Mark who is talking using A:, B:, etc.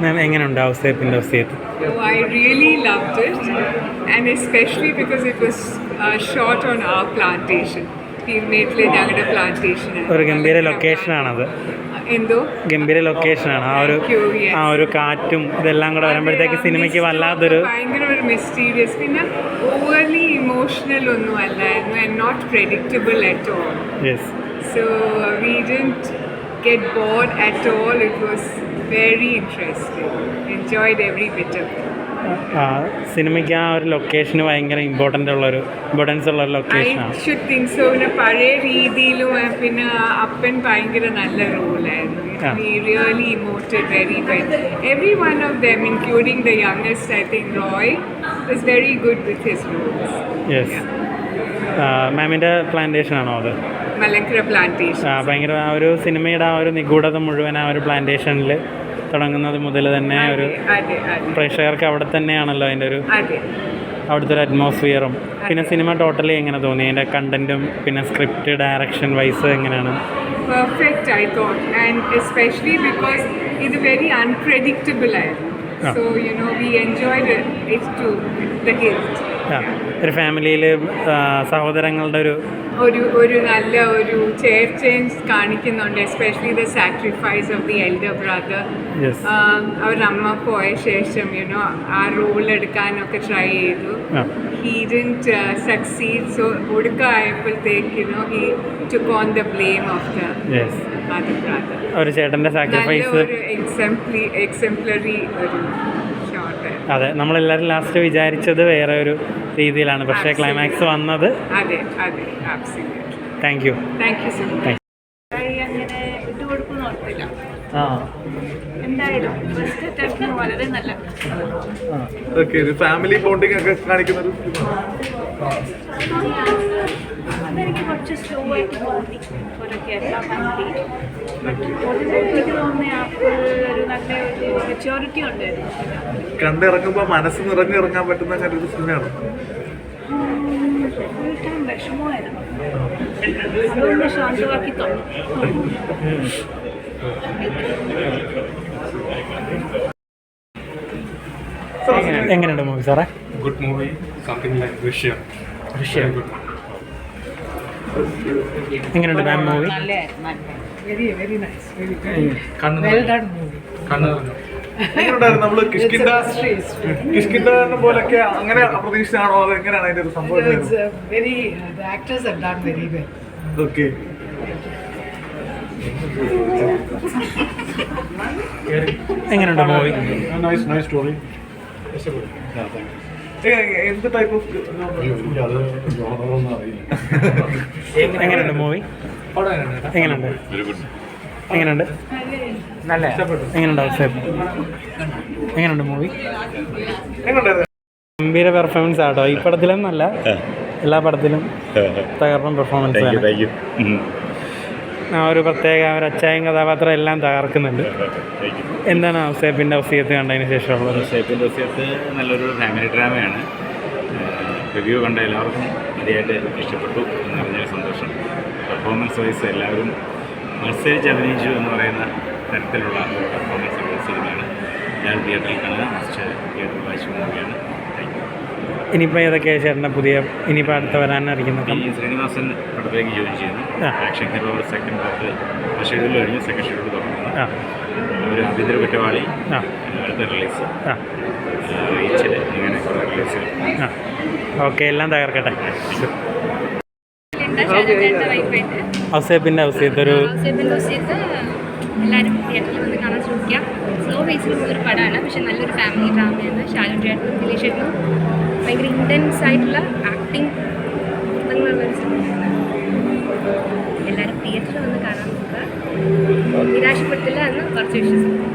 A: മാം എങ്ങനെയുണ്ട് ഔസേപ്പിൻ്റെ വസിയത്ത്?
B: Oh, I really loved it, and especially because it was shot on our plantation. പീർമേട്ടിലെ ഞങ്ങളുടെ plantation.
A: ഒരു ഗംഭീര ലൊക്കേഷനാണത്.
B: എന്തോ
A: ഗംഭീര ലൊക്കേഷനാണ്. ആ ഒരു കാറ്റും ഇതെല്ലാം കൂടെ വരുമ്പോഴത്തേക്ക് സിനിമയ്ക്ക് വല്ലാത്തൊരു
B: ഭയങ്കര ഒരു മിസ്റ്റീരിയസ്, പിന്നെ ഓവർലി ഇമോഷണൽ ഒന്നും അല്ലായിരുന്നു, and not predictable at all. So we didn't get bored at all. It was very interesting. Enjoyed every bit of it.
A: സിനിമയ്ക്ക് ആ ഒരു ലൊക്കേഷന് ഭയങ്കര ഇമ്പോർട്ടൻ്റ് ഉള്ളൊരു ലൊക്കേഷനാണ്.
B: I should think so. പിന്നെ പഴയ രീതിയിലും പിന്നെ അപ്പൻ ഭയങ്കര നല്ല റോളായിരുന്നു. He really emoted very well. Every one of them, including the youngest, I think Roy, was very good with his roles.
A: Yes. മാമിൻ്റെ പ്ലാന്റേഷൻ ആണോ അത്?
B: മലങ്കര പ്ലാന്റേഷൻ.
A: ഭയങ്കര ആ ഒരു സിനിമയുടെ ആ ഒരു നിഗൂഢത മുഴുവൻ ആ ഒരു പ്ലാന്റേഷനിൽ തുടങ്ങുന്നത് മുതൽ തന്നെ ഒരു പ്രേക്ഷകർക്ക് അവിടെ തന്നെയാണല്ലോ അതിൻ്റെ ഒരു അവിടുത്തെ ഒരു അറ്റ്മോസ്ഫിയറും. പിന്നെ സിനിമ ടോട്ടലി എങ്ങനെ തോന്നി? അതിൻ്റെ കണ്ടൻറ്റും പിന്നെ സ്ക്രിപ്റ്റ് ഡയറക്ഷൻ വൈസ് എങ്ങനെയാണ്?
B: Perfect I thought, and especially because ഇത് വെരി അൺപ്രെഡിക്റ്റബിൾ ആയിരുന്നു. So you know we enjoyed it to the hills.
A: ഒരു ഫാമിലിയിൽ സഹോദരങ്ങളുടെ
B: ഒരു നല്ല ഒരു ചെയർ ചേഞ്ച് കാണിക്കുന്നുണ്ട്, especially the sacrifice of the elder brother. അവരുടെ അമ്മ പോയ ശേഷം യുനോ ആ റോൾ എടുക്കാനൊക്കെ ട്രൈ ചെയ്തു. He didn't succeed. സോ ഒടുക്കമായപ്പോഴത്തേക്ക് you know he took on the blame of the other brother.
A: ഒരു ചേട്ടൻ്റെ സാക്രിഫൈസ്
B: ഒരു എക്സംപ്ലറി ഒരു ഷോട്ട്.
A: അതെ, നമ്മളെല്ലാവരും ലാസ്റ്റ് വിചാരിച്ചത് വേറെ ഒരു രീതിയിലാണ്, പക്ഷേ ക്ലൈമാക്സ് വന്നത്.
B: അതെ അതെ, absolutely.
A: Thank you
B: so much. അങ്ങനെ വിട്ടുകൊടുക്കുന്ന ഓർത്തില്ല. എന്തായാലും ഫസ്റ്റ് അറ്റംപ്റ്റ് വളരെ നല്ല.
C: ഓക്കേ, ഒരു ഫാമിലി ബോണ്ടിങ് ഒക്കെ കാണിക്കുന്ന ഒരു
B: അതെനിക്ക് കുറച്ച് സ്ലോ ആയിട്ട് തോന്നി ഒരു കേരള ഫാമിലി. ബട്ട് പൊതുവെ എനിക്ക് തോന്നുന്ന ഒരു നല്ല ഒരു മെച്യൂരിറ്റി ഉണ്ടായിരുന്നു.
C: കണ്ടിറങ്ങുമ്പോൾ മനസ്സ് നിറഞ്ഞിറങ്ങാൻ പറ്റുന്ന അങ്ങനെ ഒരു സിനിമയാണ്.
B: ഫുൾ ടൈം വിഷമമായിരുന്നു, അതുകൊണ്ട് ശാന്തമാക്കി തന്നു.
A: എങ്ങനെയുണ്ട് മൂവി സാറേ?
D: Good movie, something like Drishyam.
A: എങ്ങനെയുണ്ട് ma'am movie?
B: Very very nice, very
D: well done movie.
C: എങ്ങനെയുണ്ടായിരുന്നു? നമ്മള് കിഷ്കിന്ദ പോലൊക്കെ അങ്ങനെ പ്രതീക്ഷിച്ചാണോ, അത് എങ്ങനെയാണ് അതിന്റെ ഒരു സംഭവം?
B: Very the actors have done very well.
C: Okay,
A: എങ്ങനെയുണ്ട് മൂവി?
D: Nice story.
C: എന്ത് ടൈപ്പ് ഓഫ്
A: എങ്ങനെയുണ്ട് മൂവി? എങ്ങനെയുണ്ട്? എങ്ങനെയുണ്ട്? നല്ല എങ്ങനെയുണ്ട് ഔസേപ്പ്? എങ്ങനെയുണ്ട് മൂവി? ഗംഭീര പെർഫോമൻസ് ആട്ടോ. ഈ പടത്തിലും നല്ല എല്ലാ പടത്തിലും തകർപ്പൻ പെർഫോമൻസ് ആണ്. ആ ഒരു പ്രത്യേക ഒരു അച്ചായം കഥാപാത്രം എല്ലാം തകർക്കുന്നുണ്ട്. എന്താണ് ഔസേപ്പിൻ്റെ വസിയത്ത് കണ്ടതിന് ശേഷമുള്ളത്?
E: ഔസേപ്പിൻ്റെ വസിയത്ത് നല്ലൊരു ഫാമിലി ഡ്രാമയാണ്. റിവ്യൂ കണ്ട എല്ലാവർക്കും അതിയായിട്ട് ഇഷ്ടപ്പെട്ടു എന്ന് പറഞ്ഞാൽ സന്തോഷം. പെർഫോമൻസ് വൈസ് എല്ലാവരും മത്സരിച്ച് അഭിനയിച്ചു എന്ന് പറയുന്ന തരത്തിലുള്ള ഒരു പെർഫോമൻസ് ഉള്ള സിനിമയാണ്. ഞാൻ തിയേറ്ററിൽ കാണുക മസ്റ്റ് തിയേറ്ററിൽ വായിച്ച മൂവിയാണ്.
A: ഇനിയിപ്പോൾ ഏതൊക്കെയാണ് ചേട്ടൻ്റെ പുതിയ ഇനിയിപ്പോൾ അടുത്ത് വരാനിരിക്കുന്ന?
E: ശ്രീനിവാസൻ പടത്തിലേക്ക് ജോയിൻ ചെയ്യുന്നു. Action hero second part schedule കഴിഞ്ഞ് സെക്കൻഡ് ഷെഡ്യൂൾ തുടങ്ങുന്നു. ഒരു ആഭ്യന്തര കുറ്റവാളി അടുത്ത റിലീസ്, റീച്ചിൽ ഇങ്ങനെ കുറേ റിലീസുകൾ.
A: ഓക്കെ, എല്ലാം തകർക്കട്ടെ. ഔസേപ്പിൻ്റെ വസിയത്ത്
F: എല്ലാവരും തിയേറ്ററിൽ വന്ന് കാണാൻ ശ്രമിക്കുക. സ്ലോ ബേസിലുള്ളൊരു പടമാണ്, പക്ഷെ നല്ലൊരു ഫാമിലി ഡ്രാമയാണ്. ഷാജു ചേട്ടനും ദിലീഷ് ചേട്ടനും ഭയങ്കര ഇൻറ്റൻസ് ആയിട്ടുള്ള ആക്ടിങ് അങ്ങനെയുള്ളൊരു സിനിമയാണ്. എല്ലാവരും തിയേറ്ററിൽ വന്ന് കാണാൻ നോക്കുക. നിരാശപ്പെട്ടില്ല എന്ന് കുറച്ച് വിശ്വസിക്കും.